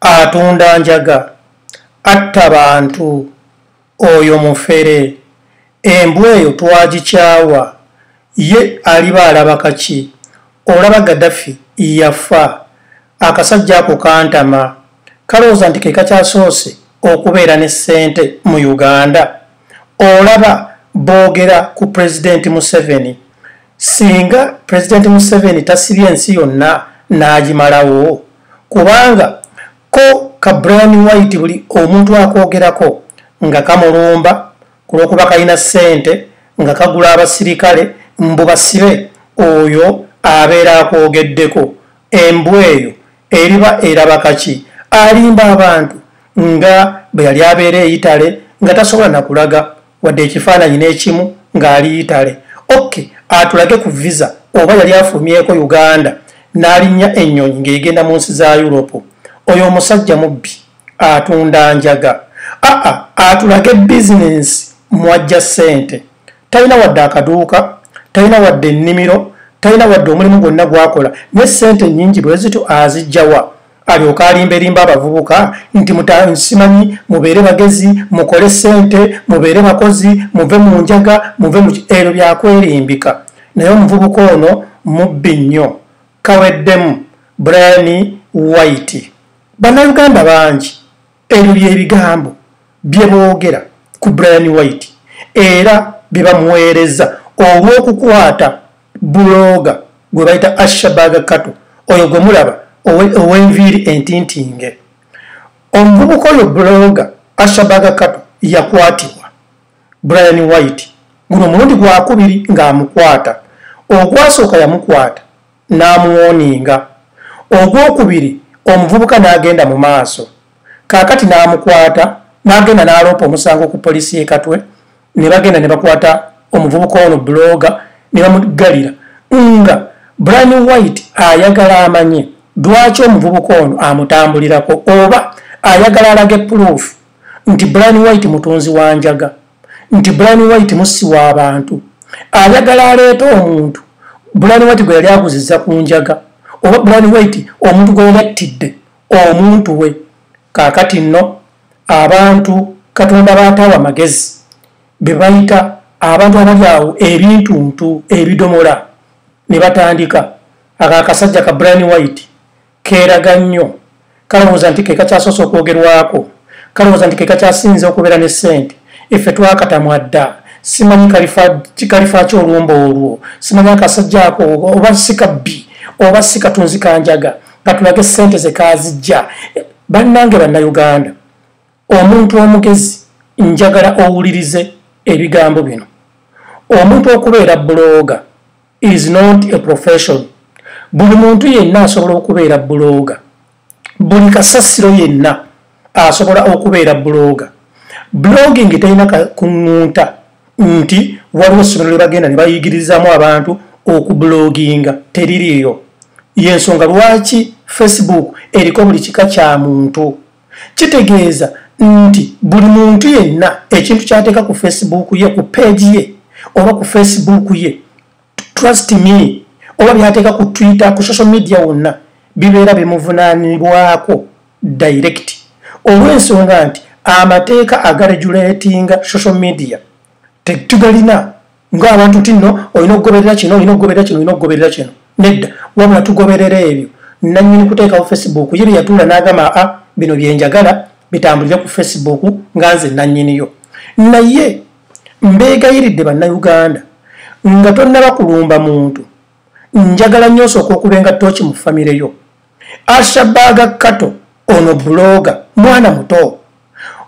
atunda njaga atta bantu oyo mufere embwa eyo twagikyawa ye aliba alaba kaki olaba Gaddafi yafa akasajja ako kantama kalowooza nti ke kakyasoose okubeera ne ssente mu Uganda olaba boogera ku President Museveni singa President Museveni tasibye ensi yonna n'agimalawo kubanga ko ka Bryan White buli omuntu akoogerako nga kamulumba kulwokuba kalina ssente nga kagula abasirikale mbu basibe oyo abeera akoogeddeko embwa eyo eriba eraba kaki alimba abantu nga bwe yali abeera eyitale nga tasobola nakulaga wadde ekifaananyi n'ekimu ng'ali yitale okay atulage ku visa oba yali afumyeko Uganda n'alinnya ennyonyi ng'egenda mu nsi za Europe oyo omusajja mubbi atunda njaga atulage bizinensi mwajja ssente talina wadde akaduuka talina wadde ennimiro talina wadde omulimu gwonna gwakola ne ssente nnyingi bwe zito azijjawa alyoka alimberimba abavubuka nti simanyi mubeere bagezi mukole ssente mubeere bakozi muve mu njaga muve mu ero byakwerimbika naye omuvubuka ono mubbi nnyo kaweddemu Bryan White bannayuganda bangi ebyo byebigambo bye boogera ku Bryan White era bye bamuweereza olw'okukwata buloga gwe bayita Ashabaga oyo gwe mulaba ow'enviiri entintinge omuvubuka oyo buloga Ashabaga yakwatibwa Bryan White guno mulundi gwakubiri ng'amukwata ogwasooka yamukwata n'amuwoninga ogwokubiri omuvubuka n'agenda mu maaso kaakati n'amukwata n'agenda n'aloopa omusango ku poliisi y'e Katwe ne bagenda ne bakwata omuvubuka ono buloga ne bamugalira nga Bryan White ayagala amanye lwaki omuvubuka ono amutambulirako oba ayagala alage proof nti Bryan White mutunzi wa njaga nti Bryan White mussi w'abantu ayagala aleeta omuntu Bryan White gwe yali aguzizza ku njaga oba Bryan White omuntu gwe yattidde omuntu we kaakati nno abantu Katonda baataawa amagezi be bayita abantu abali awo ebintuntu ebidomola ne batandika akasajja ka Bryan White keeraga nnyo kalowooza nti ke kakyasoose okwogerwako kalowooza nti ke kakyasinze okubeera ne ssente effe twakatamwa dda simanyi kalifa ky'olumba olwo simanyi akasajja ako oba sikabbi oba sikatunzi kanjaga katulage ssente ze kaazijja bannange bannayuganda omuntu omugezi njagala owulirize ebigambo bino omuntu okubeera buloga is not a profession buli muntu yenna asobola okubeera buloga buli kasasiro yenna asobola okubeera buloga blogging terina kuŋŋunta nti waliwo essomero lye bagenda ne bayigirizamu abantu okubloginga teririyo yensonga lwaki Facebook eriko buli kika kya muntu kitegeeza nti buli muntu yenna ekintu kyateeka ku Facebook ye ku page ye oba ku Facebook ye trust me oba byateeka ku Twitter ku social media wonna bibeera bimuvunaanibwako direct olw'ensonga nti amateeka agaregulatinga social media tetugalina ng'abantu tinno olina okugoberera kino olina okugoberera kino olina okugoberera kino nedda wabula tugoberera ebyo nannyini kuteekawo Facebook ye bye yatuula n'agamba bino byenjagala bitambulire ku Facebook nga nze nannyiniyo naye mbeegayiridde bannayuganda nga tonnaba kulumba muntu njagala nnyo osooka okubenga tooki mu famire yo Ashabaga ono buloga mwana muto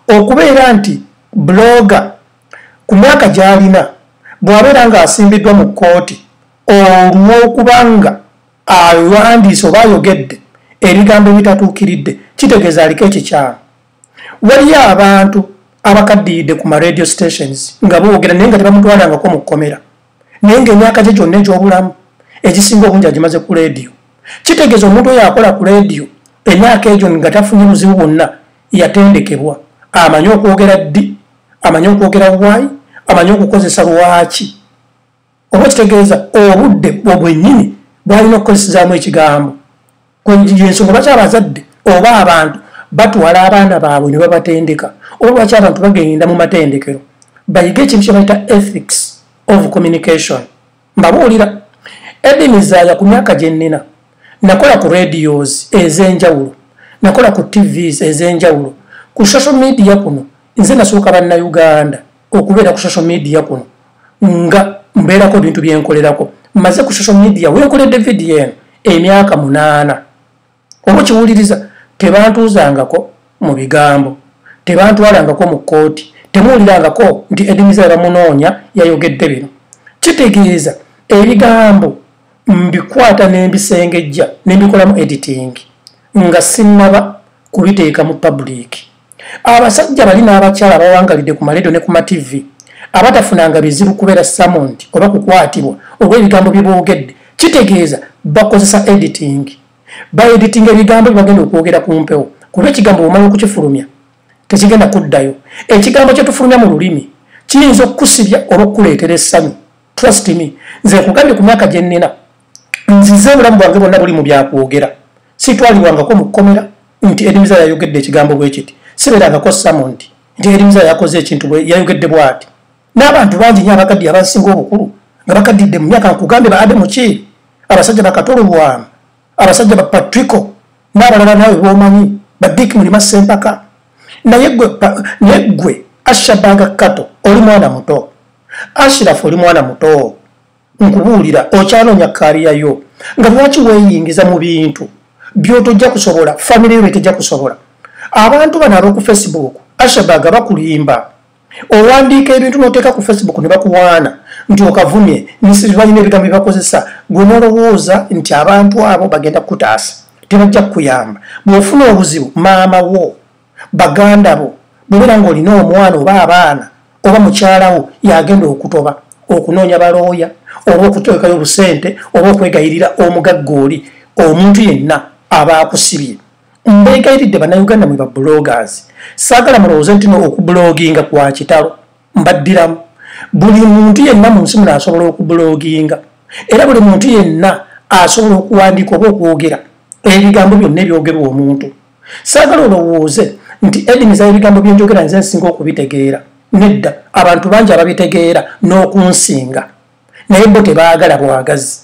okubeera nti buloga ku myaka gy'alina bw'abeera ng'asimbiddwa mu kkooti olw'okubanga awandiise oba ayogedde ebigambo ebitatuukiridde kitegeeza aliko ekikyamu waliyo abantu abakaddiridde ku ma radio stations nga boogera naye nga tebamutwalangako mu kkomera naye ng'emyaka gye gyonna egy'obulamu egisinga obungi agimaze ku leediyo kitegeeza omuntu oyo akola ku leediyo emyaka egyo nga tafunye buzibu bwonna yatendekebwa amanyi okwogera ddi amanyi okwogera waayi amanyi okukozesa lwaki oba kitegeeza obudde obwennyini bwalina okukozesezaamu ekigambo ensonga lwaki abazadde oba abantu batwala abaana baabwe ne babatendeka oba lwaki abantu bagenda mu matendekero bayige ekintu kye bayita ethics of communication mbabuulira Eddy MEZAYA ku myaka gye nnina nakola ku radios ez'enjawulo nakola ku tvs ez'enjawulo ku social media kuno nze nasooka bannayuganda okubeera ku social media kuno nga mbeerako ebintu byenkolerako maze ku social media wenkoledde video eno emyaka 8 oba kiwuliriza tebantuuzangako mu bigambo tebantwalangako mu kkooti temuwulirangako nti Eddy MEZAYA bamunoonya yayogedde bino kitegeeza ebigambo mbikwata n'embisengejja n'embikolamu editing nga sinnaba kubiteeka mu public abasajja bali n'abakyala bawangalidde ku maledio ne ku matv abatafunanga bizibu kubeera summoned oba kukwatibwa olw'ebigambo bye boogedde kitegeeza bakozesa editing baediting ebigambo bye bagenda okwogera ku mpewo kuba ekigambo omala okukifulumya tekigenda kuddayo ekigambo kye tufulumya mu lulimi kiyinza okukusibya oba okukuleetera essanyu trust me nze kugambye ku myaka gye nnina nzize obulamu bwange bwonna buli mu byakwogera sitwalibwangako mu kkomera nti Eddy MEZAYA yayogedde ekigambo bwe kiti sibeerangako summoned nti Eddy MEZAYA yakoze ekintu yayogedde bw'ati n'abantu bangi nnyo abakaddi abasinga obukulu nga bakaddidde mu myaka nkugambe baade muki abasajja bakatolo bwamu abasajja ba patrico n'abalala naawe b'omanyi ba Dick Mulima Sempaka naye gwe Ashabaga Kato oli mwana muto Ashraf oli mwana muto nkubuulira okyanoonya kaaliyayo nga lwaki weeyingiza mu bintu byotojja kusobola famire yo tejja kusobola abantu bano ab'oku Facebook Ashabaga bakulimba owandiika ebintu n'oteeka ku Facebook ne bakuwaana nti okavumye balina ebigambo bye bakozesa gwe n'olowooza nti abantu abo bagenda kukutaasa tebajja kukuyamba bw'ofuna obuzibu maama wo baganda bo bwebeera ng'olina omwana oba abaana oba mukyalawo yagenda okutoba okunoonya balooya oba okuteekayo obusente oba okwegayirira omugagga oli omuntu yenna aba akusibye mbeegayiridde bannayuganda mwe babloggers saagala mulowooze nti okubloginga kwa kitalo mbaddiramu buli muntu yenna mu nsi muno asobola okubloginga era buli muntu yenna asobola okuwandiika oba okwogera ebigambo byonna ebyogerwa omuntu saagala olowooze nti Eddy MEZAYA ebigambo byenjogera nze nsinga okubitegeera nedda abantu bangi ababitegeera n'okunsinga naye bo tebaagala bwagazi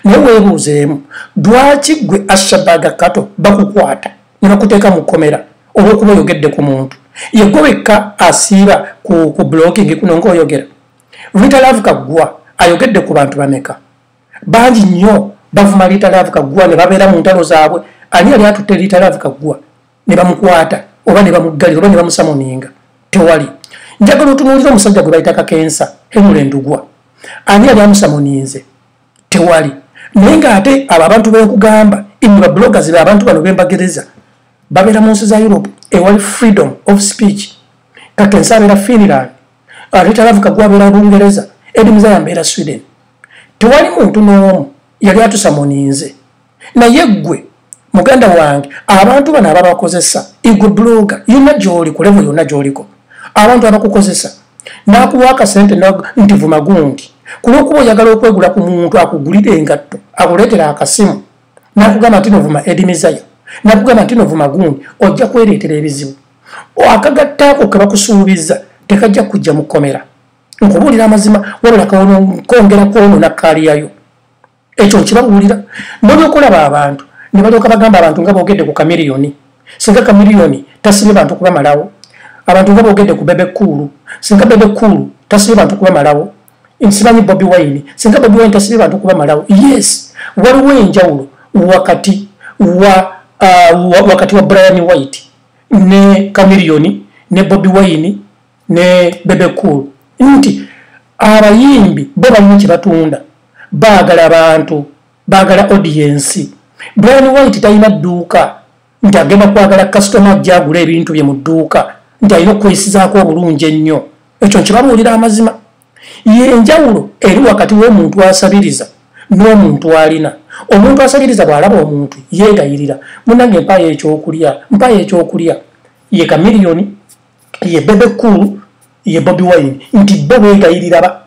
naye weebuuzeemu lwaki gwe Ashabaga Kato bakukwata ne bakuteeka mu kkomera olw'okuba oyogedde ku muntu ye gwe wekka asiiba ku blogging kuno ng'oyogera Rita Love Kaggwa ayogedde ku bantu bameka bangi nnyo bavuma Rita Love Kaggwa ne babeera mu ntalo zaabwe ani yali atutte Rita Love Kaggwa ne bamukwata oba ne bamuggalira oba ne bamusamuninga tewali njagala otunuulira omusajja gwe bayita Kakensa Henry Ndugwa ani yali amusamuninze tewali naye ng'ate abo abantu benkugamba imi babloggers be abantu bano bembagereza babeera mu nsi za Europe ewali freedom of speech Kakensa abeera Finland Rita Love Kaggwa abeera Bungereza Eddy MEZAYA abeera Sweden tewali muntu n'omu yali atusamuninze naye gwe muganda wange abantu bano ababakozesa igwe blogger yonna gy'oli ku level yonna gy'oliko abantu abakukozesa n'akuwa akasente nti vuma gundi kulw'okuba oyagala okwegula ku muntu akugulira engatto akuleetera akasimu n'akugamba nti novuma Eddy MEZAYA n'akugamba nti novuma gundi ojja kwereetera ebizibu akagattaako ke bakusuubiza tekajja kujja mu kkomera nkubuulira amazima wabula kongera kwonoona kaaliyayo ekyo nkibabuulira n'olyokulaba abantu ne balyoka bagamba abantu nga boogedde ku kamiliyoni singa kamiliyoni tasibye bantu kubamalawo abantu nga boogedde ku Bebe Cool singa Bebe Cool tasibye bantu kubamalawo nsimanyi Bobi Wine singa Bobi Wine tasibye bantu kubamalawo yes waliwo enjawulo wakati wa Bryan White ne kamiliyoni ne Bobi Wine ne Bebe Cool nti abayimbi bo balina kye batunda baagala abantu baagala audience Bryan White talina dduuka nti agenda kwagala customer ajja agula ebintu bye mu dduuka nti alina okwesizaako obulungi ennyo ekyo nkibabuulira amazima yenjawulo eri wakati w'omuntu asabiriza n'omuntu alina omuntu asabiriza bw'alaba omuntu yeegayirira munange mpayo ekyokulya ye kamiliyoni ye Bebe Cool ye Bobi Wine nti bo beegayirira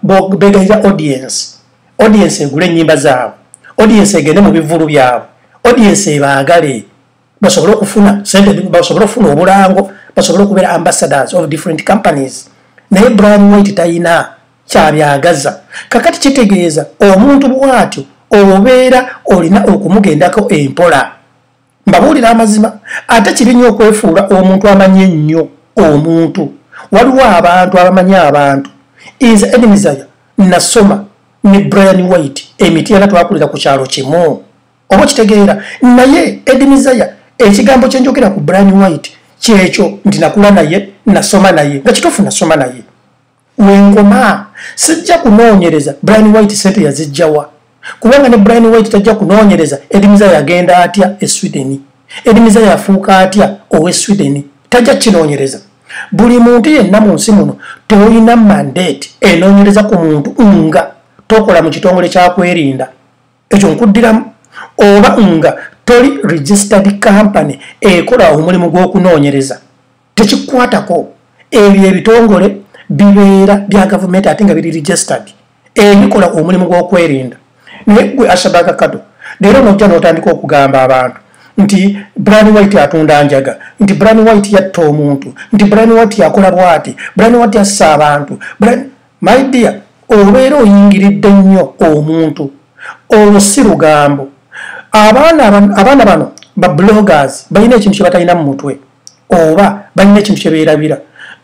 audience egula ennyimba zaabwe audience egende mu bivulu byabwe audience ebaagale basobole okufuna sente, basobole okufuna obulango, basobole okubeera ambassadors of different companies. Naye Bryan White tayina kyabyagaza. Kakati kitegeeza omuntu bw'atyo obeera olina okumugendako empola. Mbabuulira amazima. Ate kibi nnyo okwefuula omuntu amanyi ennyo omuntu. Waliwo abantu abamanyi abantu. Nze Eddie MEZAYA nasoma ne Bryan White emiti era twakulira ku kyalo kimu. Oba kitegeera. Naye Eddie MEZAYA ekigambo kye njogera ku Bryan White kyekyo nti nakula naye, nasoma naye. Nga kituufu nasoma naye. Wengoma sijja kunoonyereza Bryan White sente yazijjawa. Kubanga ne Bryan White tajja kunoonyereza Eddie MEZAYA agenda atya e Sweden. Eddie MEZAYA afuuka atya owe Sweden. Tajja kinoonyereza. Buli muntu yenna mu nsi muno toyina mandate enoonyereza ku muntu nga tokola mu kitongole kyakwerinda. Ekyo nkuddiramu. Oba nga toli registered company ekola omulimu gw'okunoonyereza. Tekikwatako. Ebyo ebitongole bibeera bya gavumenti ate nga biri registered. Ebikola omulimu gw'okwerinda. Naye gwe Ashabaga Kato leero nojja n'otandika okugamba abantu nti Bryan White atunda njaga, nti Bryan White yatta omuntu, nti Bryan White yakola bw'ati, Bryan White assa abantu. My dear, obeera oyingiridde nnyo omuntu. Olwo si lugambo. Abaana bano ba bloggers balina ekintu kye batalina mu mutwe oba balina ekintu kye beerabira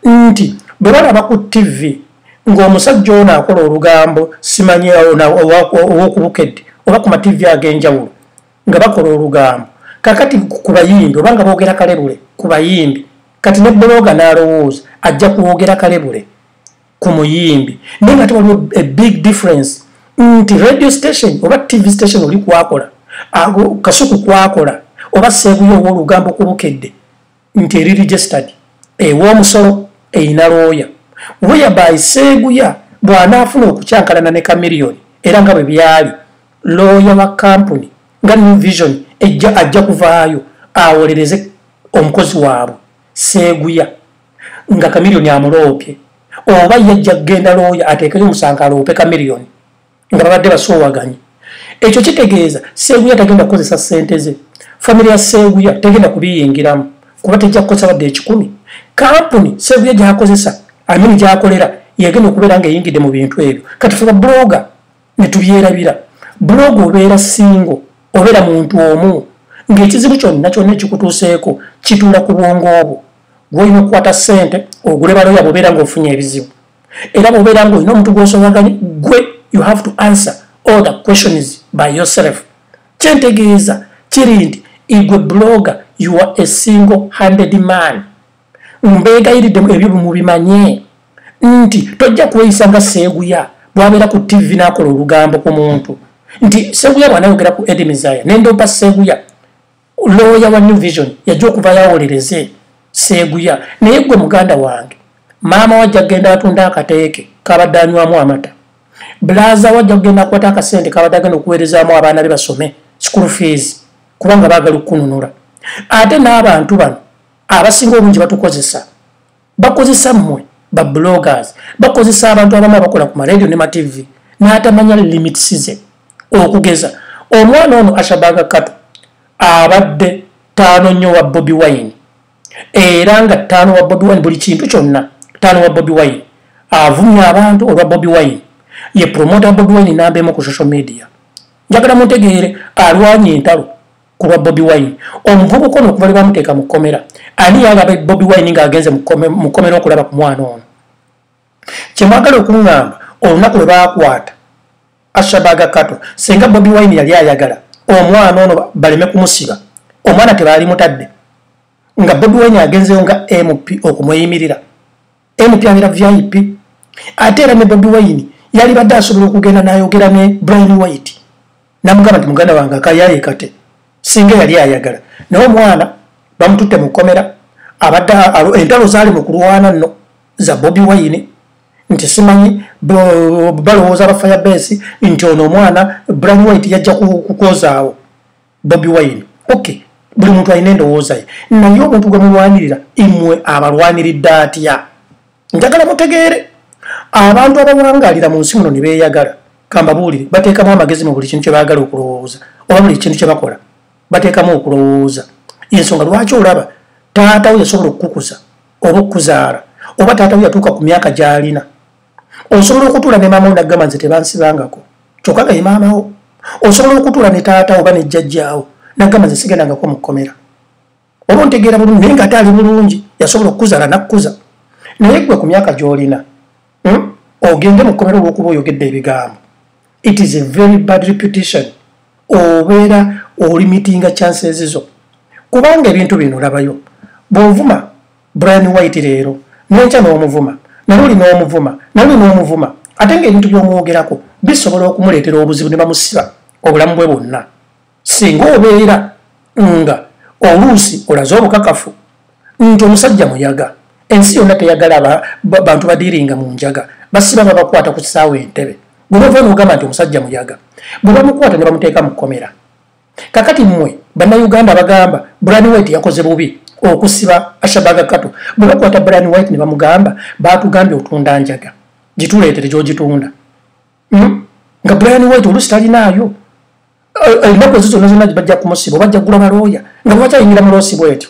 nti bwe balaba ku TV ng'omusajja ono akola olugambo simanyi ow'okubukedde oba ku mativi ag'enjawulo nga bakola olugambo kakati ku bayimbi oba nga boogera kalebule ku bayimbi kati ne blogger n'alowooza ajja kuwogera kalebule ku muyimbi naye nga tewaliwo a big difference nti radio station oba TV station oli kwakola kasuku kwakola oba seeguya ow'olugambo kubukedde nti eri registered ew'omusolo eyina looya whereby seeguya bw'anaafuna okukyankalana ne kamiliyoni era nga bwe byali looya wa kampuni nga New Vision ajja kuvaayo awolereze omukozi waabwe seeguya nga kamiliyoni amuloopye oba yajja kugenda looya ateekeyo omusango aloope kamiliyoni nga babadde basoowaganye. Ekyo kitegeeza seeguya tagenda kukozesa ssente ze, famire ya seeguya tegenda kubiyingiramu kuba tejja kukozesa wadde 10. Kampuni seeguya gy'akozesa amini gy'akolera yagenda okubeera ng'eyingidde mu bintu ebyo. Kati fe babloga ne tubyerabira. Bloga obeera singo obeera muntu omu ng'ekizibu kyonna kyonna ekikutuuseeko kituula ku bwongo obwo. Gw'olina okukwata ssente ogule baloya bw'obeera ng'ofunye ebizibu. Era bw'obeera ng'olina omuntu gw'osobaganye gwe you have to answer all the questions by yourself. Kyentegeeza kiri nti igwe blogger you are a single-handed man. Mbeegayiridde ebyo mubimanye nti tojja kweyisa nga seeguya bw'abeera ku TV n'akola olugambo ku muntu nti seeguya bw'anayogera ku Eddie MEZAYA nendompa seeguya looya wa New Vision yajja okuva yawolereze seeguya naye gwe muganda wange maama wajja kugenda atunda akateeke kabadde anywamu amata blaza wajja kugenda akwata akasente kabadde agenda okuweerezaamu abaana be basome school fees kubanga baagala okukununula ate n'abantu bano abasinga obungi bakozesa mmwe ba bloggers bakozesa abantu abamu abakola ku maradio ne mativi n'atamanya limits ze okugeza omwana ono Ashabaga Kato abadde 5 nnyo wa Bobi Wine era nga 5 wa Bobi Wine buli kintu kyonna 5 wa Bobi Wine avumya abantu olwa Bobi Wine ye promoter Bobi Wine n'ambeemu ku social media njagala mutegeere alwanye entalo ku lwa Bobi Wine omuvubuka ono okuva bamuteeka mu kkomera ani yagaba Bobi Wine ng'agenze mu kkomera okulaba ku mwana ono kyemwagala okuŋŋamba olunaku lwe baakwata Ashabaga Kato senga Bobi Wine yali ayagala omwana ono baleme kumusiba omwana tebaali mutadde nga Bobi Wine agenzeyo nga MP okumweyimirira MP abeera VIP ate era ne Bobi Wine yali badde asobola okugenda n'ayogera ne Bryan White namugamba nti muganda wange akayaye kate singa yali ayagala naye omwana bamututte mu kkomera abadde entalo zaali mu kulwana nno za Bobi Wine nti simanyi balowooza ba Firebase nti ono omwana Bryan White yajja kukozaawo Bobi Wine. Okay, buli muntu alina endowooza ye naye omuntu gwe mulwanirira imwe abalwaniridde atya njagala mutegeere abantu abawangaalira mu nsi muno ne beeyagala kambabuulire bateekamu amagezi mu buli kintu kye baagala okulowooza oba buli kintu kye bakola bateekamu okulowooza yensonga lwaki olaba taata we yasobola okukukuza oba okukuzaala oba taata we yatuuka ku myaka gy'alina osobola okutuula ne maama wo naggamba nze tebansibangako kyokka nga ye maama wo osobola okutuula ne taata oba ne jjajjaawo naggamba nze sigendangako mu kkomera oba ontegeera bulungi naye ng'ate ali bulungi yasobola okukuzaala nakkuza naye gwe ku myaka gy'olina ogende mu kkomera olw'okuba oyogedde ebigambo. It is a very bad reputation. Obeera olimitinga chances zo kubanga ebintu bino olabayo bw'ovuma Bryan White leero n'enkya n'omuvuma naluli n'omuvuma naluli n'omuvuma ate ng'ebintu by'omwogerako bisobola okumuleetera obuzibu ne bamusiba obulamu bwe bwonna singa obeera nga oluusi olaze obukakafu nti omusajja muyaga ensi yonna teyagala bantu badiiringa mu njaga basiba babakwata ku kisaawe entebe bwe bava n'ogamba nti omusajja muyaga bwe bamukwata ne bamuteeka mu kkomera. Kakati mmwe bannayuganda bagamba Bryan White yakoze bubi okusiba Ashabaga Kato bwe bakwata Bryan White ne bamugamba baatugambye otunda njaga gituleetere gy'ogitunda nga Bryan White oluusi talinaayo ennaku ezo zonna zonna bajja kumusiba bajja kugula balooya nga bwakyayingira mu loosi bwetyo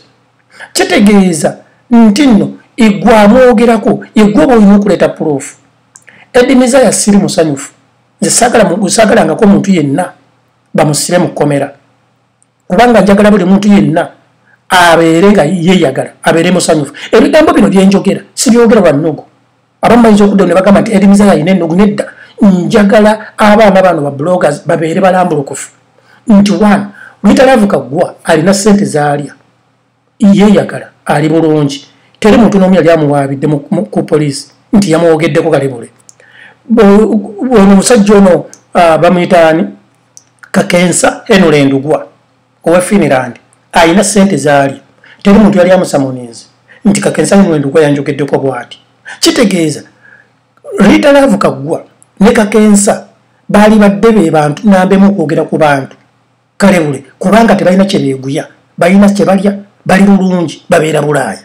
kitegeeza nti nno eggwe amwogerako eggwe oba olina okuleeta proof. Eddy MEZAYA siri musanyufu nze saagalangako omuntu yenna bamusire mu kkomera kubanga njagala buli muntu yenna abeere nga yeeyagala abeere musanyufu. Ebigambo bino byenjogera sibyogera bannogo abamu bayinza okuddayo ne bagamba nti Eddy MEZAYA alina ennogo nedda njagala abaana bano ba bloggers babeere balambulukufu nti one Lwitalavuka gwa alina ssente zaalya yeeyagala ali bulungi teri muntu n'omu yali amuwaabidde ku poliisi nti yamwogeddeko kalibule. Ono musajja ono bamuyitaani Kakensa Henry Ndugwa owa Finland alina ssente zaalya teri muntu yali amusamuniiza nti Kakensa Henry Ndugwa yanjogeddeko bw'ati. Kitegeeza Lwitalavuka gwa ne Kakensa baali badde be bantu nambemu okwogera ku bantu kalebule kubanga tebalina kye beeguya balina kye balya bali bulungi babeera Bulaaya.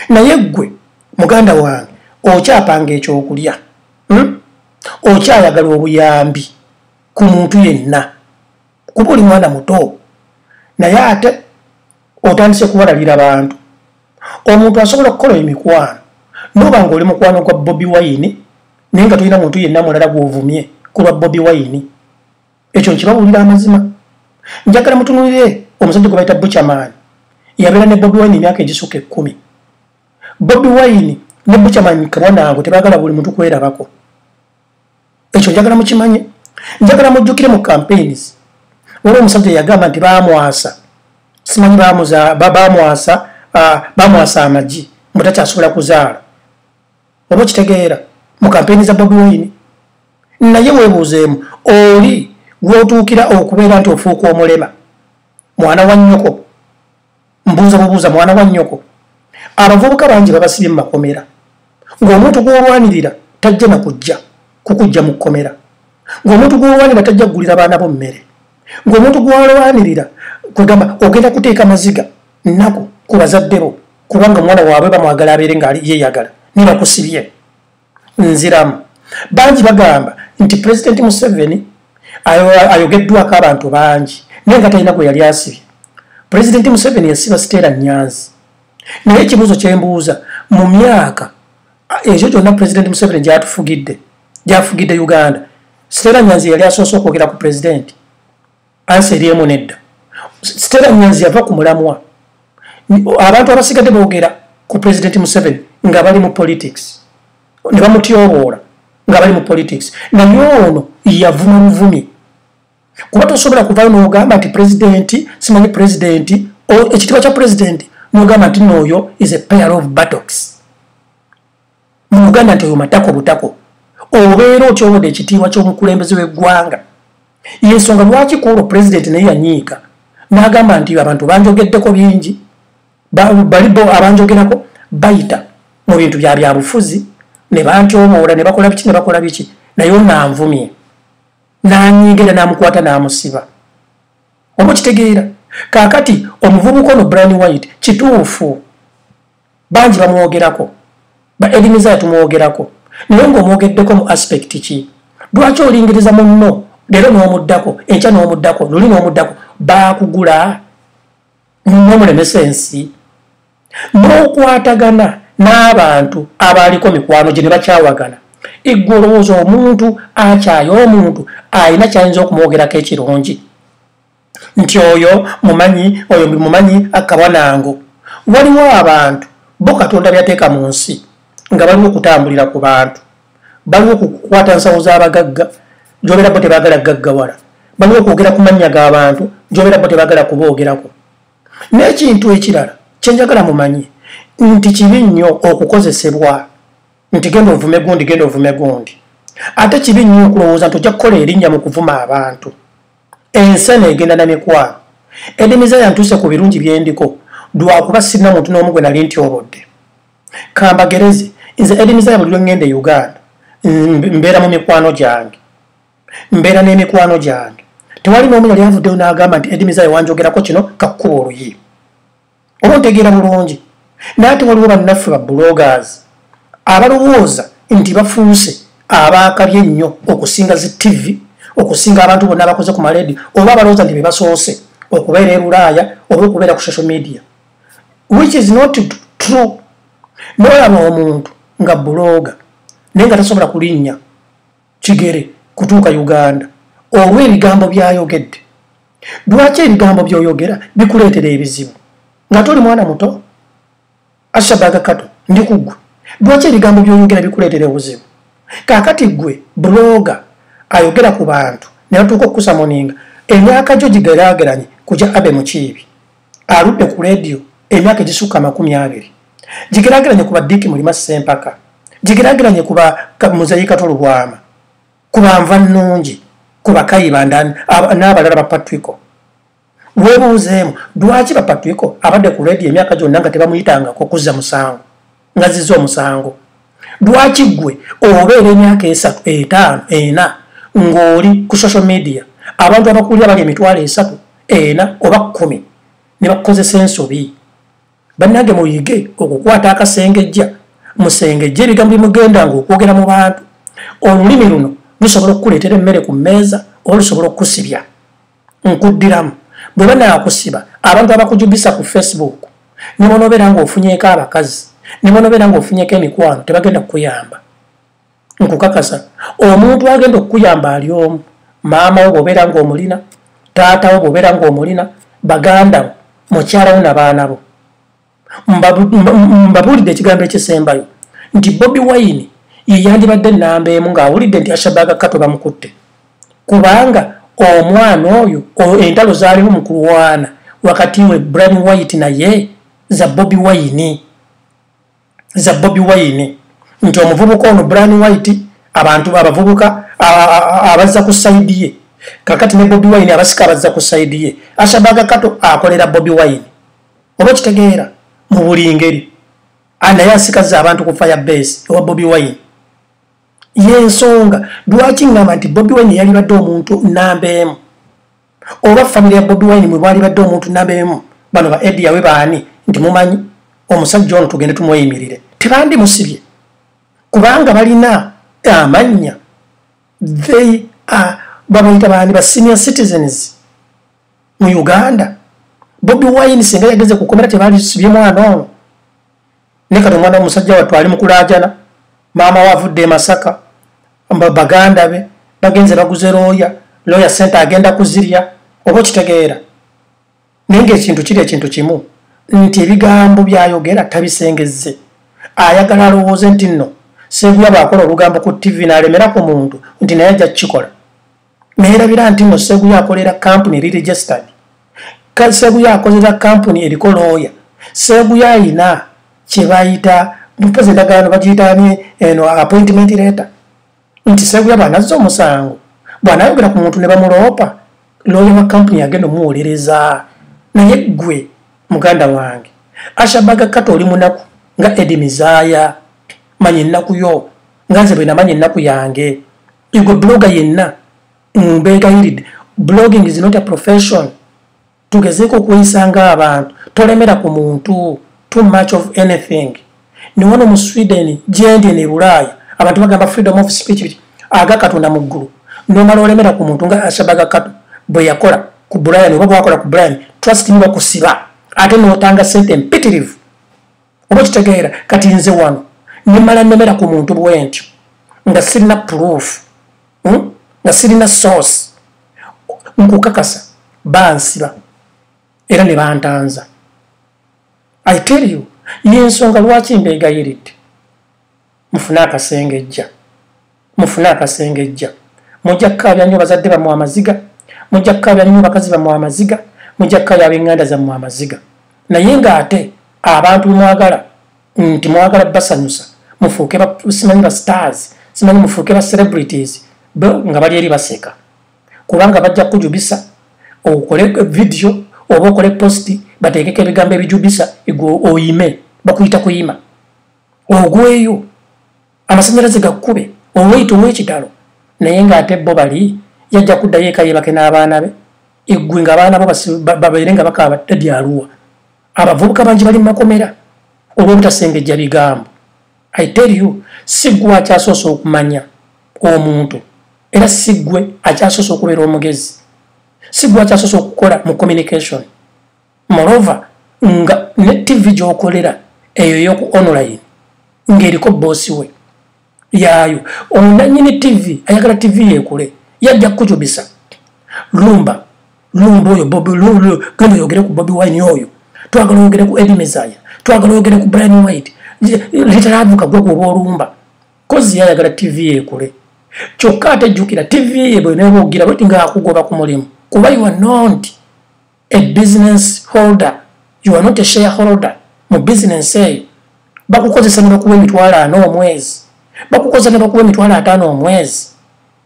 Naye ggwe muganda wange okyapanga ekyokulya okyayagala obuyambi ku muntu yenna kuba oli mwana muto naye ate otandise kuwalalira bantu. Omuntu asobola okukola emikwano noba ng'oli mukwano gwa Bobi Wine naye nga tolina muntu yenna mulala gw'ovumye ku lwa Bobi Wine ekyo nkibabuulira amazima. Njagala mutunulire omusajja gwe bayita Buchaman yabeera ne Bobi Wine emyaka egisukka 10. Bobi Wine ne Buchaman kabwanango tebaagala buli muntu kwerabako ekyo njagala mukimanye. Njagala mujjukire mu campaigns waliwo omusajja yagamba nti baamwasa simanyi baamwasa amagi mutakyasobola kuzaala oba kitegeera mu campaign za Bobi Wine. Naye weebuuzeemu oli gw'otuukira okubeera nti ofuuka omulema mwana wa nnyoko mbuuza bubuuza mwana wa nnyoko. Abavubuka bangi babasibye mu makomera ng'omuntu gw'olwanirira tajja na kukujja mu kkomera ng'omuntu gw'olwanirira tajja kugulira baana bo mmere ng'omuntu gw'olwanirira kwegamba ogenda kuteeka maziga nnaku ku bazadde bo kubanga omwana waabwe bamwagala abeere nga yeeyagala ne bakusibye. Nziramu bangi bagamba nti Pulezidenti Museveni ayogeddwako abantu bangi naye nga talina gwe yali asibye. Pulezidenti Museveni yasiba Stella Nyanzi naye ekibuuzo kye mbuuza mu myaka ekyo kyonna Pulezidenti Museveni gy'afugidde Uganda Stella Nyanzi yali asoose okwogera ku pulezidenti ansi eriemu nedda. Stella Nyanzi yava ku mulamwa abantu abasigadde boogera ku Pulezidenti Museveni nga bali mu politics ne bamutyoboola nga bali mu politics naye ono yavuma muvumi kuba tosobola kuvaayo n'ogamba nti pulezidenti simanyi pulezidenti ekitiibwa kya pulezidenti n'ogamba nti n'oyo is a pair of buttocks mu Uganda nti oyo matako butako obeera okyobodde ekitiibwa ky'omukulembeze w'eggwanga. Yensonga lwaki kuolwo pulezidenti naye yanyiika n'agamba nti abantu banjogeddeko bingi balibo abanjogerako bayita mu bintu bya bufuzi ne bantyoboola ne bakola biki ne bakola biki naye onanvumye n'anyiigera n'amukwata n'amusiba oba kitegeera. Kaakati omuvubuka ono Bryan White kituufu bangi bamwogerako ba Eddy MEZAYA tumwogerako naye ng'omwogeddeko mu aspect ki lwaki olingiriza munno leero n'omuddako enkya n'omuddako luli n'omuddako baakugula n'omulemesa ensi n'okwatagana n'abantu abaliko mikwano gye ne bakyawagana. Eggwe olowooza omuntu akyayo omuntu alina kyayinza okumwogerako ekirungi nti oyo mumanyi akabanango. Waliwo abantu bo Katonda byateeka mu nsi nga baliwo okutambulira ku bantu, baliwo okukwata nsawo z'abagagga gy'obeera bo tebaagala gaggawala, baliwo okwogera ku mannya g'abantu gy'obeera bo tebaagala kuboogerako. N'ekintu ekirala kye njagala mumanyi nti kibi nnyo okukozesebwa nti genda ovume gundi. Ate kibi nnyo okulowooza nti ojja kukola erinnya mu kuvuma abantu. Ensi egenda na mikwano. EDDY MEZAYA ntuuse ku birungi byendiko lwakuba sirina muntu n'omu gwe nali ntyobodde. Kambagereze nze EDDY MEZAYA buli lwe ngenda e Uganda mbeera mu mikwano gyange, mbeera n'emikwano gyange. Tewali n'omu yali avuddeyo n'agamba nti EDDY MEZAYA wanjogerako kino kakkuba oluyi. Oba ntegeera bulungi. Naate waliwo bannaffe ba bloggers abalowooza nti bafuuse abaakabye ennyo okusinga zi TV, okusinga abantu bonna abakoze ku maledi, oba abalowooza nti be basoose okubeera e Bulaaya oba okubeera ku social media, which is not true. N'olaba omuntu nga blogger naye nga tasobola kulinnya kigere kutuuka Uganda olw'ebigambo by'ayogedde. Lwaki ebigambo by'oyogera bikuleetera ebizibu nga toli mwana muto? Ashabaga kato ndi ku ggwe. Lwaki ebigambo by'oyogera bikuleetera obuzibu? Kaakati ggwe blogger ayogera ku bantu ne batuuka okukusamoninga emyaka gyo gigeraageranye kujja Abe Mukiibi aludde ku leediyo emyaka egisukka 20, gigeraageranye ku Baddiiki Mulima Ssempaka, gigeraageranye ku Muzayika Tolubwama, ku Banva Nnungi, ku Bakayiba n'abalala ba Patrico. Weebuuzeemu lwaki ba Patrico abadde ku leediyo emyaka gyonna nga tebamuyitangako kuzza musango nga zizza omusango? Lwaki ggwe obeera emyaka 3, 5, 4 ng'oli ku social media abantu abakulira bali 3, 4 oba 10 ne bakozesa ensobi? Bannange muyige okukwata akasengejja, musengejja ebigambo bimugendanga okwogera mu bantu. Olulimi luno lusobola okukuleetera emmere ku mmeeza oba lusobola okukusibya. Nkuddiramu bwe banaakusiba abantu abakujubisa ku Facebook ne bonobeera ng'ofunyeeko abakazi ne bonobeera ng'ofunyeeko emikwano tebagenda kukuyamba. Nkukakasa omuntu agenda okukuyamba ali omu, maama wo bw'obeera ng'omulina, taata wo bw'obeera ng'omulina, baganda wo, mukyala wo n'abaana bo. Mbabuulidde ekigambo ekisembayo nti Bobi Wine ye yandibadde nnamba emu ng'awulidde nti Ashabaga Kato bamukutte, kubanga omwana oyo entalo zaaliwo mu kulwana wakati we Bryan White naye za Bobi Wine, za Bobi Wine. Nti omuvubuka ono Bryan White abantu abavubuka abazza ku saidi ye, kakati ne Bobi Wine abasika abazza ku saidi ye. Ashabaga Kato akolera Bobi Wine. Oba kitegeera mu buli ngeri naye asikazza abantu ku Firebase owa Bobi Wine. Yensonga lwaki ngamba nti Bobi Wine yali badde omuntu nnamba emu oba family ya Bobi Wine mwe bali badde omuntu nnamba emu bano ba EDDY yawe baani nti mumanyi omusajja ono tugende tumweyimirire? Tebandi musibye kubanga balina amannya. They are babayita baani ba senior citizens mu Uganda. Bobi Wine singa yageze kukomera tebali sibye mwana ono. Ne kati omwana omusajja wattu ali mu kulaajana, maama wavudde e Masaka, baganda be bagenze baguze lawyer center agenda kuzirya. Oba kitegeera naye ng'ekintu kiri ekintu kimu nti ebigambo byayogera tabisengezze. Ayagala alowooze nti nno Seeguya bw'akola olugambo ku TV n'alemera ku muntu nti naye ajja kukikola. Naye erabira nti nno Seeguya akolera kampuni eri registered, Seeguya akolera kampuni eriko lawyer, Seeguya alina kye bayita mpozzi endagaano bagiyita appointment letter nti Seeguya bw'anazza omusango bw'anaayogera ku muntu ne bamuloopa lawyer wa kampuni agenda omuwolereza. Naye ggwe muganda wange Ashabaga Kato oli munaku nga EDDY MEZAYA, manyi ennaku yo nga nze bwe namanyi ennaku yange. Igwe blogger yenna mbeegayiridde, blogging is not a profession. Tugezeeko okweyisanga abantu, tolemera ku muntu, too much of anything. Ne wano mu Sweden gyendi ne Bulaaya abantu bagamba freedom of speech aga Katonda mu ggulu. Nomala olemera ku muntu nga Ashabaga Kato bwe yakola ku Bryan oba bw'akola ku Bryan, trust me bakusiba ate n'otanga ssente empitirivu oba kitegeera kati nze wano nimala nemera ku muntu bwentyo nga sirina proof nga sirina source nkukakasa bansiba era ne bantanza. I tell you yensonga lwaki mbeegayiridde mufune akasengejja mujja kukaabya nnyo bazadde bammwe amaziga mujja kukaabya nnyo bakazi bammwe amaziga mujja kukaabya ab'eŋŋanda zammwe amaziga naye ng'ate abantu mwagala nti mwagala basanyusa mufuuke simanyi ba stars simanyi mufuuke ba celebrities nga bali eri baseka kubanga bajja kujubisa okole video oba okole posti bateekeko ebigambo ebijubisa oyime bakuyita kuyima ogweyo amasannyalaze gakkube oweyita ow'ekitalo naye ng'ate bo bali yajja kuddayo eka yebake n'abaana be eggwe ng'abaana bo babeere nga bakaaba ddadi aluwa abavubuka bangi bali mu makomera olw'obutasengejja bigambo. I tell you siggwe akyasoose okumanya omuntu era siggwe akyasoose okubeera omugezi siggwe akyasoose okukola mu communication moreover nga ne TV gy'okolera eyo y'oku online ng'eriko boosi we yaayo onanyini TV ayagala TV yeekule yajja kukujubisa lumba oyo Bobi genda oyogere ku Bobi Wine oyo twagala oyogere ku Eddie MEZAYA twagala oyogere ku Bryan White literavuka gwe kuba olumba kozi yayagala TV yeekule kyokka ate jjukira TV ye bwe neebogira bweti ng'akugoba ku mulimu kuba you are not a business holder you are not a shareholder mu business eyo bakukozesa ne bakuwa emitwalo 4 omwezi bakukozesa ne bakuwa emitwalo 5 omwezi.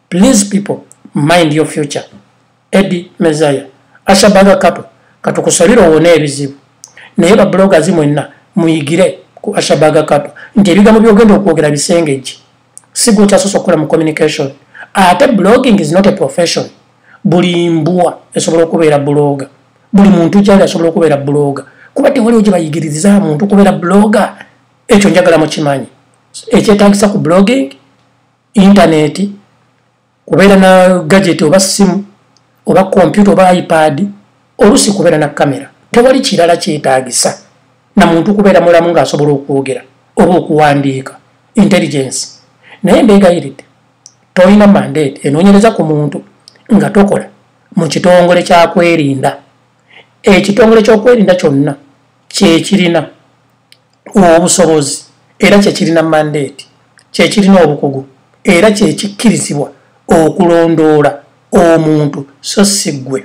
Please people mind your future. Eddie MEZAYA Ashabaga Couple katukusalira owone ebizibu naye ba bloggers mwenna muyigire ku Ashabaga Couple nti ebigambo byogenda okwogera bisengejje sigwe kyasoose okukola mu communication ate blogging is not a profession. Buli mbwa esobola okubeera blogger buli muntu kyali asobola okubeera blogger kuba tewaliwo gye bayigiriza muntu okubeera blogger ekyo njagala mukimanyi ekyetaagisa ku blogging internet kubeera na gadget oba simu oba computer oba iPad olusi kubeera na kamera tewali kirala kyetaagisa na muntu kubeera mulamu ng'asobola okwogera oba okuwandiika intelligence naye mbeegayiridde tolina mandate enoonyereza ku muntu nga tokola mu kitongole kyakwerinda ekitongole ky'okwerinda kyonna kyekirina obusobozi era kyekirina mandate kyekirina obukugu era kyekikkirizibwa okulondoola omuntu so si ggwe